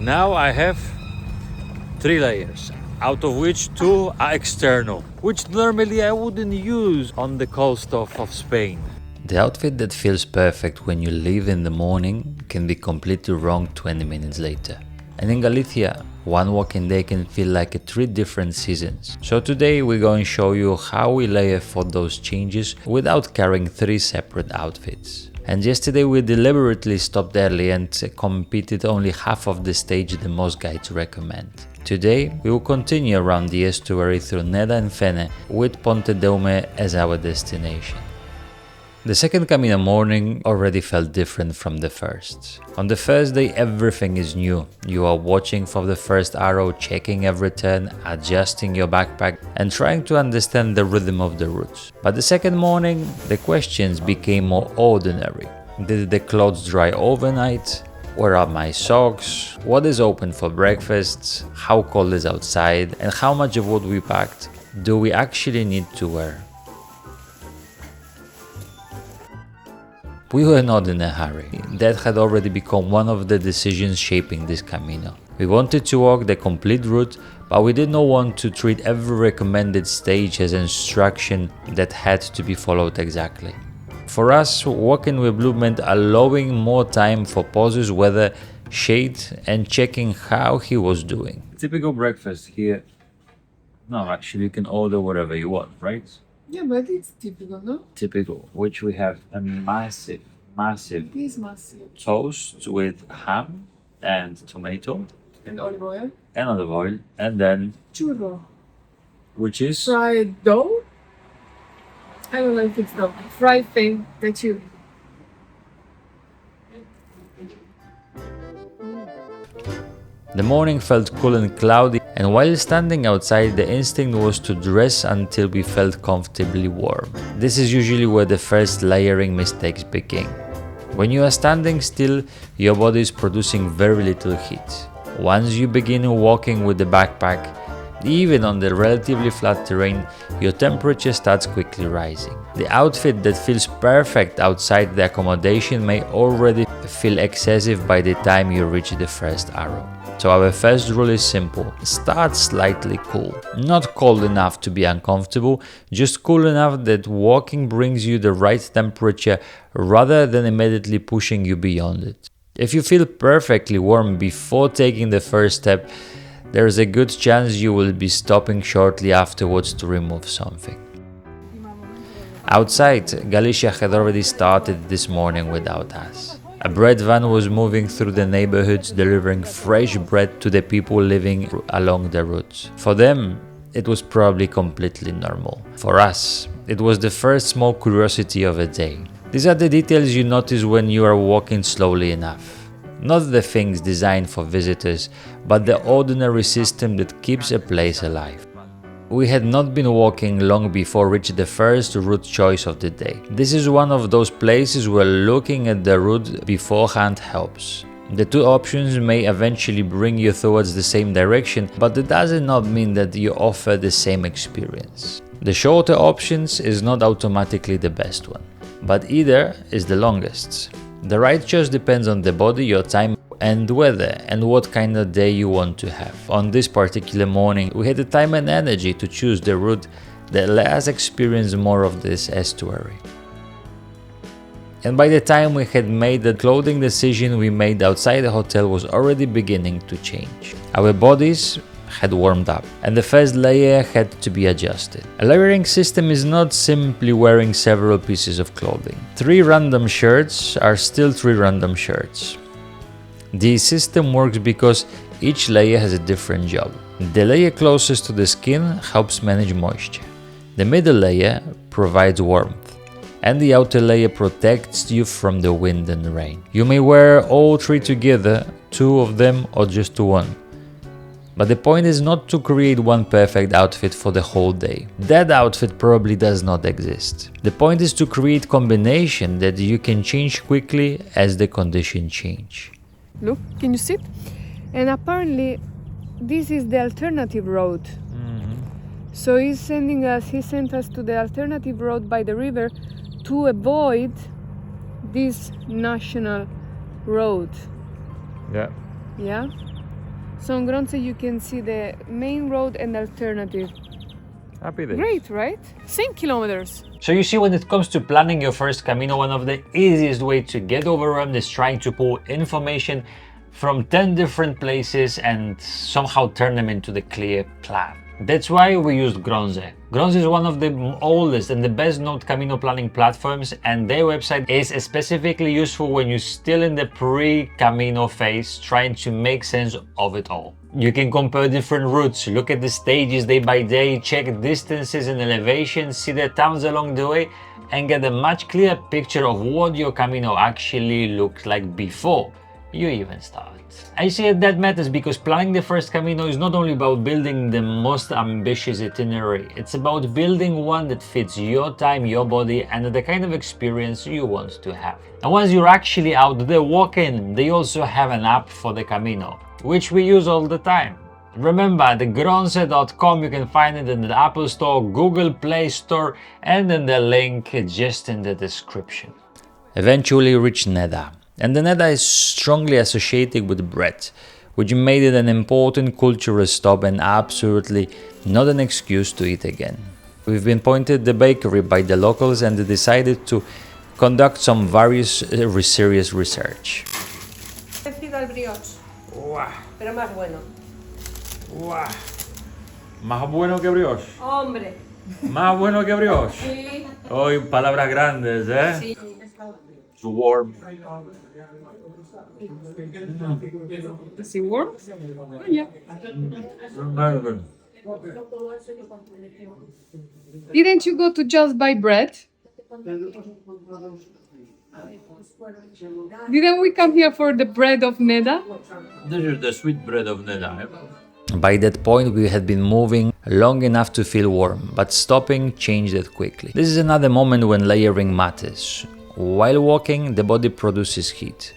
Now I have 3 layers, out of which 2 are external, which normally I wouldn't use on the coast of Spain. The outfit that feels perfect when you leave in the morning can be completely wrong 20 minutes later. And in Galicia, one walking day can feel like 3 different seasons. So today we're going to show you how we layer for those changes without carrying 3 separate outfits. And yesterday we deliberately stopped early and completed only half of the stage that most guides recommend. Today we will continue around the estuary through Neda and Fene with Pontedeume as our destination. The second Camino morning already felt different from the first. On the first day everything is new. You are watching for the first arrow, checking every turn, adjusting your backpack and trying to understand the rhythm of the route. But the second morning the questions became more ordinary. Did the clothes dry overnight? Where are my socks? What is open for breakfast? How cold is outside? And how much of what we packed do we actually need to wear? We were not in a hurry. That had already become one of the decisions shaping this Camino. We wanted to walk the complete route, but we did not want to treat every recommended stage as an instruction that had to be followed exactly. For us, walking with Blue meant allowing more time for pauses, weather, shade, and checking how he was doing. Typical breakfast here. No, actually you can order whatever you want, right? Yeah, but it's typical, no? Typical, which we have a massive It is massive. toast with ham and tomato And olive oil. and olive oil, and then Churro. which is Fried dough. I don't know if it's dough. Fried thing that you... the morning felt cool and cloudy, and while standing outside the instinct was to dress until we felt comfortably warm. This is usually where the first layering mistakes begin. When you are standing still, your body is producing very little heat. Once you begin walking with the backpack, even on the relatively flat terrain, your temperature starts quickly rising. The outfit that feels perfect outside the accommodation may already feel excessive by the time you reach the first arrow. So our first rule is simple: start slightly cool. Not cold enough to be uncomfortable, just cool enough that walking brings you the right temperature rather than immediately pushing you beyond it. If you feel perfectly warm before taking the first step, there is a good chance you will be stopping shortly afterwards to remove something. Outside, Galicia had already started this morning without us. A bread van was moving through the neighborhoods delivering fresh bread to the people living along the route. For them, it was probably completely normal. For us, it was the first small curiosity of a day. These are the details you notice when you are walking slowly enough. Not the things designed for visitors, but the ordinary system that keeps a place alive. We had not been walking long before reaching the first route choice of the day. This is one of those places where looking at the route beforehand helps. The 2 options may eventually bring you towards the same direction, but it does not mean that you offer the same experience. The shorter options is not automatically the best one, but either is the longest. The right choice depends on the body, your time and weather, and what kind of day you want to have. On this particular morning, we had the time and energy to choose the route that let us experience more of this estuary. And by the time we had made the clothing decision we made outside the hotel was already beginning to change. Our bodies had warmed up, and the first layer had to be adjusted. A layering system is not simply wearing several pieces of clothing. 3 random shirts are still 3 random shirts. The system works because each layer has a different job. The layer closest to the skin helps manage moisture. The middle layer provides warmth, and the outer layer protects you from the wind and rain. You may wear all 3 together, 2 of them or just 1. But the point is not to create one perfect outfit for the whole day. That outfit probably does not exist. The point is to create combination that you can change quickly as the conditions change. Look, can you see it? And apparently, this is the alternative road. So he sent us to the alternative road by the river to avoid this national road. Yeah. Yeah? So on Gronze you can see the main road and alternative. Happy days. Great, right? Same kilometers. So you see, when it comes to planning your first Camino, one of the easiest way to get overwhelmed is trying to pull information from 10 different places and somehow turn them into the clear plan. That's why we used Gronze. Gronze is one of the oldest and the best known Camino planning platforms, and their website is specifically useful when you're still in the pre-Camino phase trying to make sense of it all. You can compare different routes, look at the stages day by day, check distances and elevations, see the towns along the way, and get a much clearer picture of what your Camino actually looked like before you even start. I say that matters because planning the first Camino is not only about building the most ambitious itinerary, it's about building one that fits your time, your body, and the kind of experience you want to have. And once you're actually out there walking, they also have an app for the Camino, which we use all the time. Remember, at gronze.com you can find it in the Apple Store, Google Play Store, and in the link just in the description. Eventually reached Neda. And the Neda is strongly associated with bread, which made it an important cultural stop and absolutely not an excuse to eat again. We've been pointed the bakery by the locals and they decided to conduct some various serious research. Pero más bueno. Wow. Más bueno que brioche. Hombre. Más bueno que brioche. Sí. Hoy palabras grandes, ¿eh? Sí. It's warm. Does it work? Oh, yeah. Didn't you go to just buy bread? Didn't we come here for the bread of Neda? This is the sweet bread of Neda. By that point we had been moving long enough to feel warm, but stopping changed it quickly. This is another moment when layering matters. While walking, the body produces heat.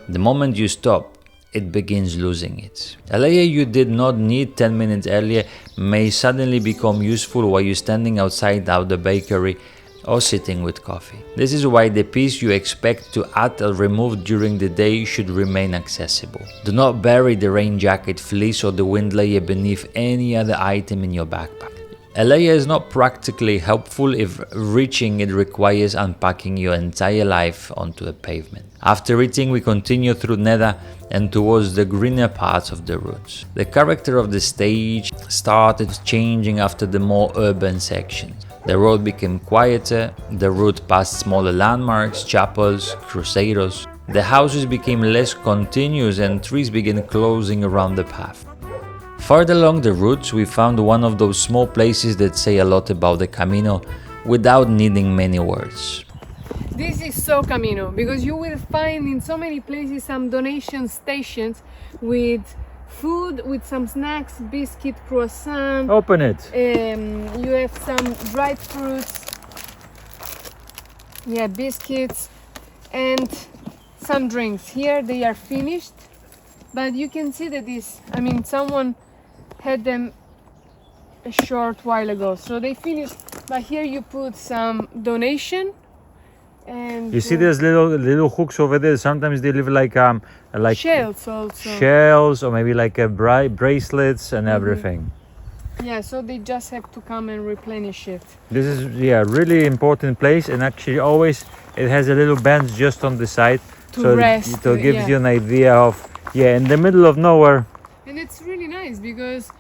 The moment you stop, it begins losing it. A layer you did not need 10 minutes earlier may suddenly become useful while you're standing outside the bakery or sitting with coffee. This is why the piece you expect to add or remove during the day should remain accessible. Do not bury the rain jacket, fleece or the wind layer beneath any other item in your backpack. A layer is not practically helpful if reaching it requires unpacking your entire life onto a pavement. After eating, we continue through Neda and towards the greener parts of the route. The character of the stage started changing after the more urban sections. The road became quieter, the route passed smaller landmarks, chapels, cruceros. The houses became less continuous and trees began closing around the path. Further along the route, we found one of those small places that say a lot about the Camino without needing many words. This is so Camino because you will find in so many places some donation stations with food, with some snacks, biscuit, croissant. Open it! You have some dried fruits, yeah, biscuits, and some drinks. Here they are finished, but you can see that someone had them a short while ago, so they finished. But here you put some donation, and You see these little hooks over there? Sometimes they leave like shells also. shells or maybe like a bracelets and everything. Yeah, so they just have to come and replenish it. This is really important place, and actually always it has a little bench just on the side To rest, it gives yeah. you an idea of in the middle of nowhere. And it's really nice because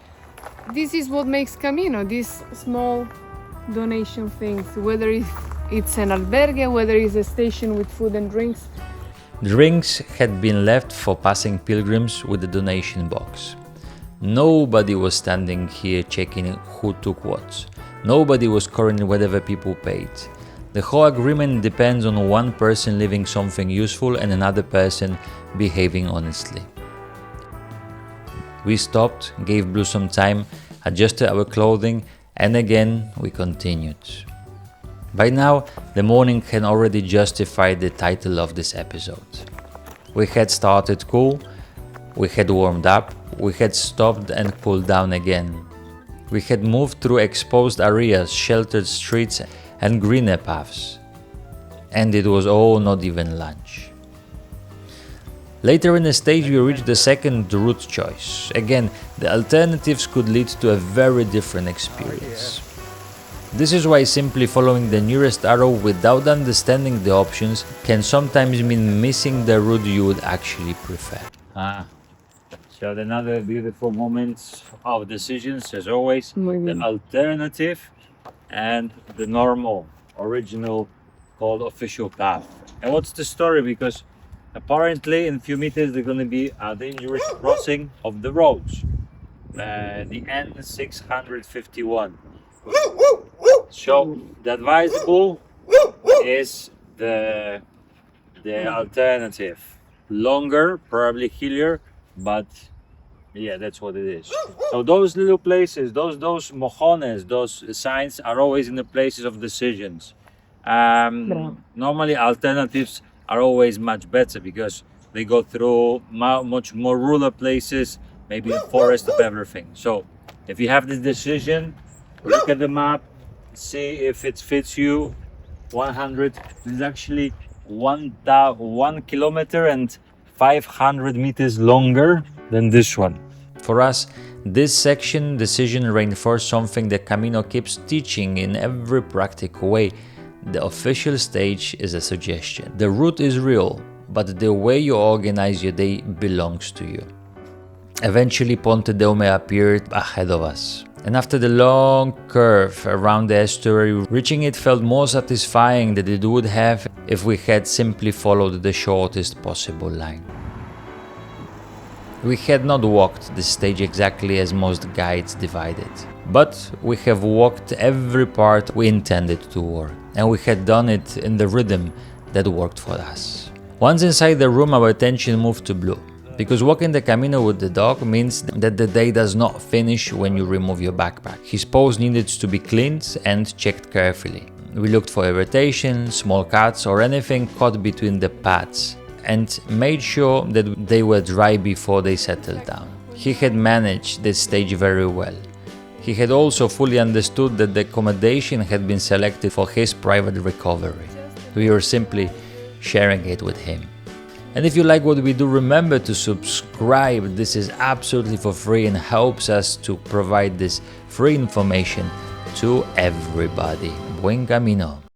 this is what makes Camino, these small donation things, whether it's an albergue, whether it's a station with food and drinks. Drinks had been left for passing pilgrims with the donation box. Nobody was standing here checking who took what. Nobody was scoring whatever people paid. The whole agreement depends on one person leaving something useful and another person behaving honestly. We stopped, gave Blue some time, adjusted our clothing, and again we continued. By now, the morning had already justified the title of this episode. We had started cool, we had warmed up, we had stopped and cooled down again. We had moved through exposed areas, sheltered streets, and greener paths. And it was all not even lunch. Later in the stage we reach the second route choice. Again, the alternatives could lead to a very different experience. This is why simply following the nearest arrow without understanding the options can sometimes mean missing the route you would actually prefer. So another beautiful moment of decisions, as always, the alternative and the normal, original, called official path. And what's the story? Because apparently in a few meters there's going to be a dangerous crossing of the roads. The N651. So the advisable is the alternative. Longer, probably hillier, but yeah, that's what it is. So those little places, those mojones, those signs are always in the places of decisions. Normally alternatives are always much better because they go through much more rural places, maybe a forest of everything. So if you have this decision, look at the map, see if it fits you. 100 is actually 1 kilometer and 500 meters longer than this one. For us, this section decision reinforced something that Camino keeps teaching in every practical way. The official stage is a suggestion. The route is real, but the way you organize your day belongs to you. Eventually, Pontedeume appeared ahead of us. And after the long curve around the estuary, reaching it felt more satisfying than it would have if we had simply followed the shortest possible line. We had not walked this stage exactly as most guides divide it, but we have walked every part we intended to walk, and we had done it in the rhythm that worked for us. Once inside the room, our attention moved to Blue, because walking the Camino with the dog means that the day does not finish when you remove your backpack. His paws needed to be cleaned and checked carefully. We looked for irritation, small cuts or anything caught between the pads, and made sure that they were dry before they settled down. He had managed this stage very well. He had also fully understood that the accommodation had been selected for his private recovery. We were simply sharing it with him. And if you like what we do, remember to subscribe. This is absolutely for free and helps us to provide this free information to everybody. Buen camino!